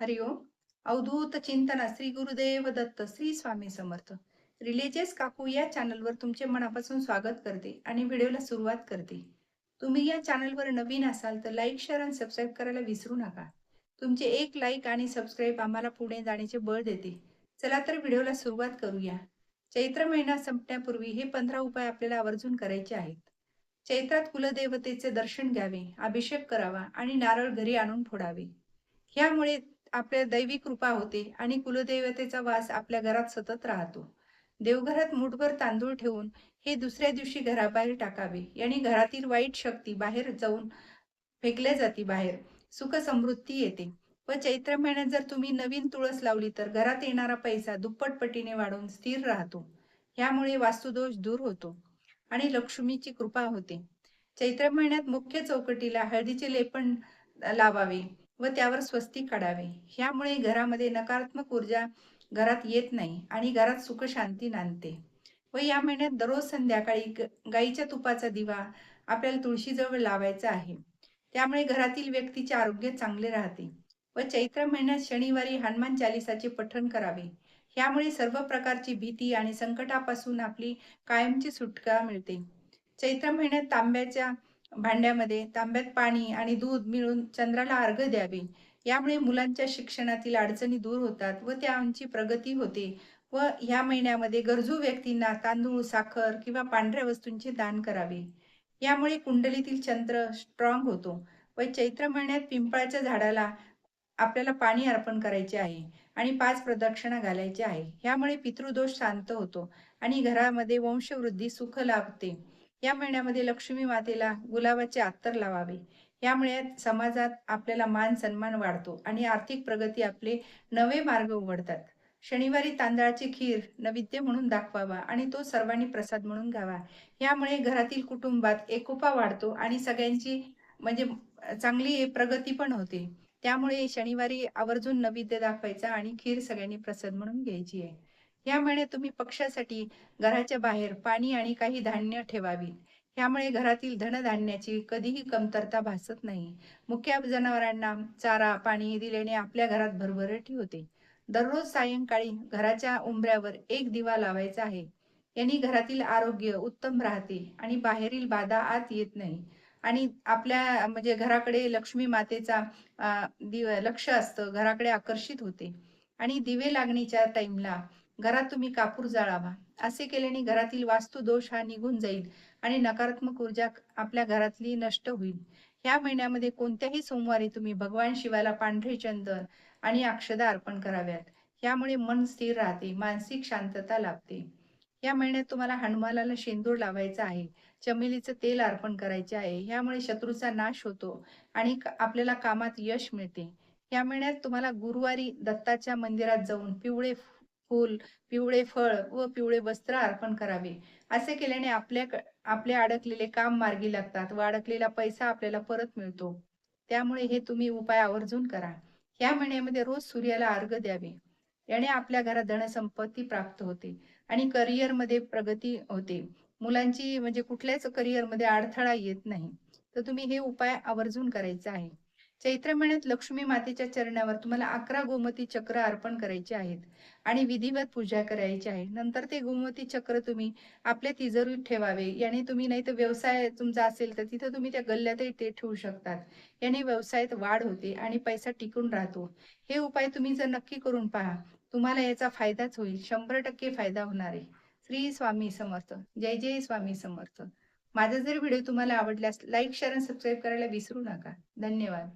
हरिओम. अवधूत चिंतन श्री गुरुदेव दत्त श्री स्वामी समर्थ. रिलीजियस काकू या चॅनलवर तुमचे मनापासून स्वागत करते आणि व्हिडिओला सुरुवात करते. तुम्ही या चॅनलवर नवीन असाल तर लाईक शेअर आणि सबस्क्राईब करायला विसरू नका. तुमचे एक लाईक आणि सबस्क्राईब आम्हाला पुढे जाण्याचे बळ देते. चला तर व्हिडिओला सुरुवात करूया. चैत्र महिना संपण्यापूर्वी हे 15 उपाय आपल्याला आवर्जून करायचे आहेत. चैत्रात कुलदेवतेचे दर्शन घ्यावे, अभिषेक करावा आणि नारळ घरी आणून फोडावे. ह्यामुळे आपल्या दैवी कृपा होते आणि कुलदेवतेचा वास आपल्या घरात सतत राहतो. देवघरात मूठभर तांदूळ ठेवून हे दुसऱ्या दिवशी घराबाहेर टाकावे. याने घरातील वाईट शक्ती बाहेर जाऊन फेकल्या जाती बाहेर. सुख समृद्धी येते. व चैत्र महिन्यात जर तुम्ही नवीन तुळस लावली तर घरात येणारा पैसा दुप्पट पटीने वाढून स्थिर राहतो. ह्यामुळे वास्तुदोष दूर होतो आणि लक्ष्मीची कृपा होते. चैत्र महिन्यात मुख्य चौकटीला हळदीचे लेपन लावावे व त्यावर स्वस्तिक काढावे. ह्यामुळे घरामध्ये नकारात्मक ऊर्जा घरात येत नाही आणि घरात सुख शांती नांदते. व या महिन्यात दररोज संध्याकाळी गाईच्या तुपाचा दिवा आपल्याला तुळशीजवळ लावायचा आहे. त्यामुळे घरातील व्यक्तीचे आरोग्य चांगले राहते. व चैत्र महिन्यात शनिवारी हनुमान चालिसाचे पठण करावे. ह्यामुळे सर्व प्रकारची भीती आणि संकटापासून आपली कायमची सुटका मिळते. चैत्र महिन्यात तांब्याच्या भांड्यामध्ये तांब्यात पाणी आणि दूध मिळून चंद्राला अर्घ्य द्यावे. यामुळे मुलांच्या शिक्षणातील अडचणी दूर होतात व त्यांची प्रगती होते. व ह्या महिन्यामध्ये गरजू व्यक्तींना तांदूळ, साखर किंवा पांढऱ्या वस्तूंचे दान करावे. यामुळे कुंडलीतील चंद्र स्ट्रॉंग होतो. व चैत्र महिन्यात पिंपळाच्या झाडाला आपल्याला पाणी अर्पण करायचे आहे आणि 5 प्रदक्षिणा घालायच्या आहे. ह्यामुळे पितृदोष शांत होतो आणि घरामध्ये वंशवृद्धी सुख लाभते. या महिन्यामध्ये लक्ष्मी मातेला गुलाबाचे अत्तर लावावे. यामुळे समाजात आपल्याला मान सन्मान वाढतो आणि आर्थिक प्रगती आपले नवे मार्ग उघडतात. शनिवारी तांदळाची खीर नैवेद्य म्हणून दाखवावा आणि तो सर्वांनी प्रसाद म्हणून घ्यावा. यामुळे घरातील कुटुंबात एकोपा वाढतो आणि सगळ्यांची म्हणजे चांगली प्रगती पण होते. त्यामुळे शनिवारी आवर्जून नैवेद्य दाखवायचा आणि खीर सगळ्यांनी प्रसाद म्हणून घ्यायची आहे. या महिन्यात तुम्ही पक्ष्यासाठी घराच्या बाहेर पाणी आणि काही धान्य ठेवावी. यामुळे घरातील धनधान्याची कधीही कमतरता भासत नाही. मुक्या जनावरांना चारा पाणी दिल्याने आपल्या घरात भरभराटी होते. दररोज सायंकाळी घराच्या उंबऱ्यावर एक दिवा लावायचा आहे. यांनी घरातील आरोग्य उत्तम राहते आणि बाहेरील बाधा आत येत नाही. आणि आपल्या म्हणजे घराकडे लक्ष्मी मातेचा लक्ष असतं, घराकडे आकर्षित होते. आणि दिवे लागणीच्या टाइमला घरात तुम्ही कापूर जाळावा. असे केल्याने घरातील वास्तू दोष हा निघून जाईल आणि नकारात्मक ऊर्जा आपल्या घरातली नष्ट होईल. ह्या महिन्यामध्ये कोणत्याही सोमवारी तुम्ही भगवान शिवाला पांढरे चंदन आणि अक्षदा अर्पण कराव्यात. यामुळे मन स्थिर राहते, मानसिक शांतता लाभते. या महिन्यात तुम्हाला हनुमानाला शेंदूर लावायचा आहे. चमेलीचं तेल अर्पण करायचे आहे. यामुळे शत्रूचा नाश होतो आणि आपल्याला कामात यश मिळते. या महिन्यात तुम्हाला गुरुवारी दत्ताच्या मंदिरात जाऊन पिवळे फूल, पिवळे फळ व पिवळे वस्त्र अर्पण करावे. असे केल्याने आपले अडकलेले काम मार्गी लागतात व अडकलेला पैसा आपल्याला परत मिळतो. त्यामुळे हे तुम्ही उपाय आवर्जून करा. या महिन्यामध्ये रोज सूर्याला अर्घ्य द्यावे. याने आपल्या घरात धनसंपत्ती प्राप्त होते आणि करिअरमध्ये प्रगती होते. मुलांची म्हणजे कुठल्याच करिअरमध्ये अडथळा येत नाही. तर तुम्ही हे उपाय आवर्जून करायचा आहे. चैत्र महिन्यात लक्ष्मी मातेच्या चरणावर तुम्हाला 11 गोमती चक्र अर्पण करायचे आहेत आणि विधिवत पूजा करायची आहे. नंतर ते गोमती चक्र तुम्ही आपल्या तिजोरीत ठेवावे. याने तुम्ही नाहीतर व्यवसाय तुमचा असेल तर तिथं तुम्ही त्या गल्ल्यातही ते ठेवू शकतात. याने व्यवसायात वाढ होते आणि पैसा टिकून राहतो. हे उपाय तुम्ही जर नक्की करून पहा. तुम्हाला याचा फायदाच होईल. 100% फायदा होणार आहे. श्री स्वामी समर्थ. जय जय स्वामी समर्थ. माझा जर व्हिडिओ तुम्हाला आवडल्यास लाईक, शेअर आणि सबस्क्राईब करायला विसरू नका. धन्यवाद.